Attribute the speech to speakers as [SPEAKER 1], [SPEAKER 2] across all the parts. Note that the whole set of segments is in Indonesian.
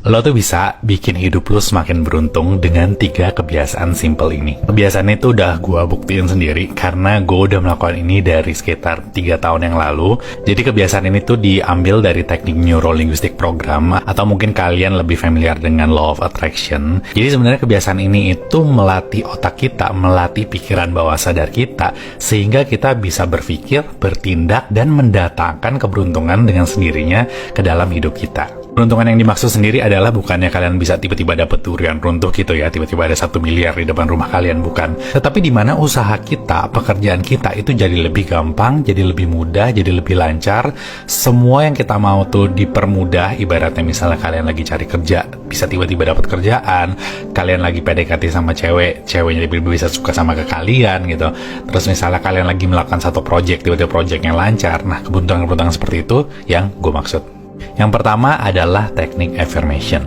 [SPEAKER 1] Lo tuh bisa bikin hidup lo semakin beruntung dengan 3 kebiasaan simple ini. Kebiasaan itu udah gue buktiin sendiri karena gue udah melakukan ini dari sekitar 3 tahun yang lalu. Jadi kebiasaan ini tuh diambil dari teknik Neuro-Linguistic Program, atau mungkin kalian lebih familiar dengan Law of Attraction. Jadi sebenarnya kebiasaan ini itu melatih otak kita, melatih pikiran bawah sadar kita, sehingga kita bisa berpikir, bertindak, dan mendatangkan keberuntungan dengan sendirinya ke dalam hidup kita. Peruntungan yang dimaksud sendiri adalah bukannya kalian bisa tiba-tiba dapet durian runtuh gitu ya, tiba-tiba ada 1 miliar di depan rumah kalian, bukan. Tetapi di mana usaha kita, pekerjaan kita itu jadi lebih gampang, jadi lebih mudah, jadi lebih lancar. Semua yang kita mau tuh dipermudah. Ibaratnya misalnya kalian lagi cari kerja, bisa tiba-tiba dapat kerjaan. Kalian lagi PDKT sama ceweknya tiba-tiba bisa suka sama ke kalian gitu. Terus misalnya kalian lagi melakukan satu project, tiba-tiba projectnya lancar. Nah, keberuntungan-keberuntungan seperti itu yang gue maksud. Yang pertama adalah teknik affirmation.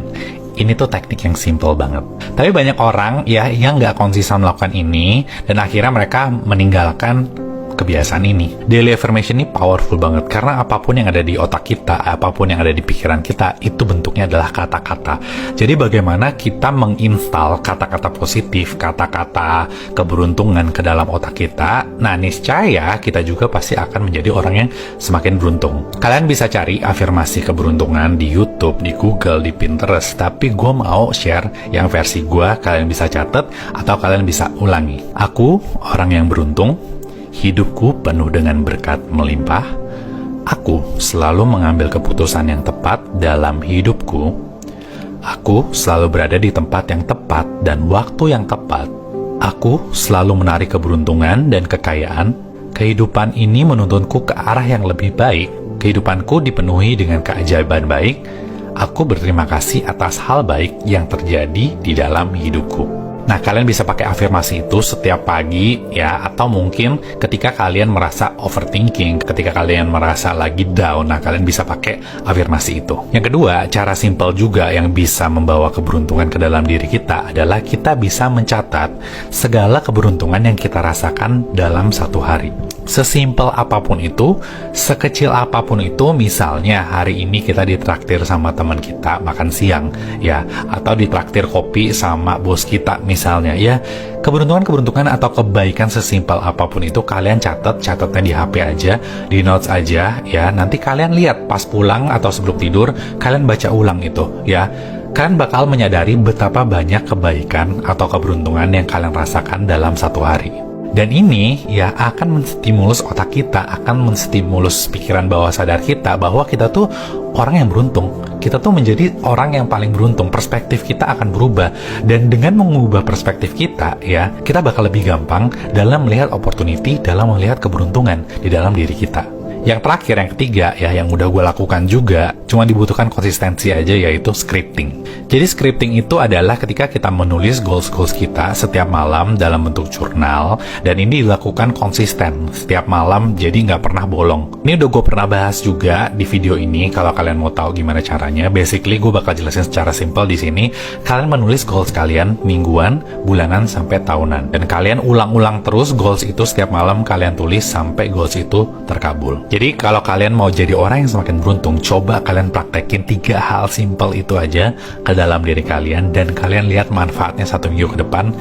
[SPEAKER 1] Ini tuh teknik yang simple banget. Tapi banyak orang ya yang nggak konsisten melakukan ini, dan akhirnya mereka meninggalkan kebiasaan ini. Daily affirmation ini powerful banget karena apapun yang ada di otak kita, apapun yang ada di pikiran kita, itu bentuknya adalah kata-kata. Jadi bagaimana kita menginstal kata-kata positif, kata-kata keberuntungan ke dalam otak kita, nah niscaya kita juga pasti akan menjadi orang yang semakin beruntung. Kalian bisa cari afirmasi keberuntungan di YouTube, di Google, di Pinterest, tapi gue mau share yang versi gue, kalian bisa catat atau kalian bisa ulangi. Aku orang yang beruntung, hidupku penuh dengan berkat melimpah. Aku selalu mengambil keputusan yang tepat dalam hidupku. Aku selalu berada di tempat yang tepat dan waktu yang tepat. Aku selalu menarik keberuntungan dan kekayaan. Kehidupan ini menuntunku ke arah yang lebih baik. Kehidupanku dipenuhi dengan keajaiban baik. Aku berterima kasih atas hal baik yang terjadi di dalam hidupku. Nah, kalian bisa pakai afirmasi itu setiap pagi ya, atau mungkin ketika kalian merasa overthinking, ketika kalian merasa lagi down, nah kalian bisa pakai afirmasi itu. Yang kedua, cara simple juga yang bisa membawa keberuntungan ke dalam diri kita adalah kita bisa mencatat segala keberuntungan yang kita rasakan dalam satu hari. Sesimpel apapun itu, sekecil apapun itu, misalnya hari ini kita ditraktir sama teman kita makan siang ya, atau ditraktir kopi sama bos kita misalnya ya. Keberuntungan-keberuntungan atau kebaikan sesimpel apapun itu kalian catatnya di HP aja, di notes aja ya. Nanti kalian lihat pas pulang atau sebelum tidur, kalian baca ulang itu ya. Kalian bakal menyadari betapa banyak kebaikan atau keberuntungan yang kalian rasakan dalam satu hari. Dan ini ya akan menstimulus otak kita, akan menstimulus pikiran bawah sadar kita bahwa kita tuh orang yang beruntung. Kita tuh menjadi orang yang paling beruntung. Perspektif kita akan berubah. Dan dengan mengubah perspektif kita ya, kita bakal lebih gampang dalam melihat opportunity, dalam melihat keberuntungan di dalam diri kita. Yang terakhir, yang ketiga ya, yang udah gue lakukan juga, cuma dibutuhkan konsistensi aja, yaitu scripting. Jadi scripting itu adalah ketika kita menulis goals-goals kita setiap malam dalam bentuk jurnal, dan ini dilakukan konsisten setiap malam, jadi nggak pernah bolong. Ini udah gue pernah bahas juga di video ini. Kalau kalian mau tahu gimana caranya, basically gue bakal jelasin secara simple di sini. Kalian menulis goals kalian mingguan, bulanan, sampai tahunan, dan kalian ulang-ulang terus goals itu setiap malam kalian tulis sampai goals itu terkabul. Jadi kalau kalian mau jadi orang yang semakin beruntung, coba kalian praktekin 3 hal simple itu aja ke dalam diri kalian, dan kalian lihat manfaatnya 1 minggu ke depan.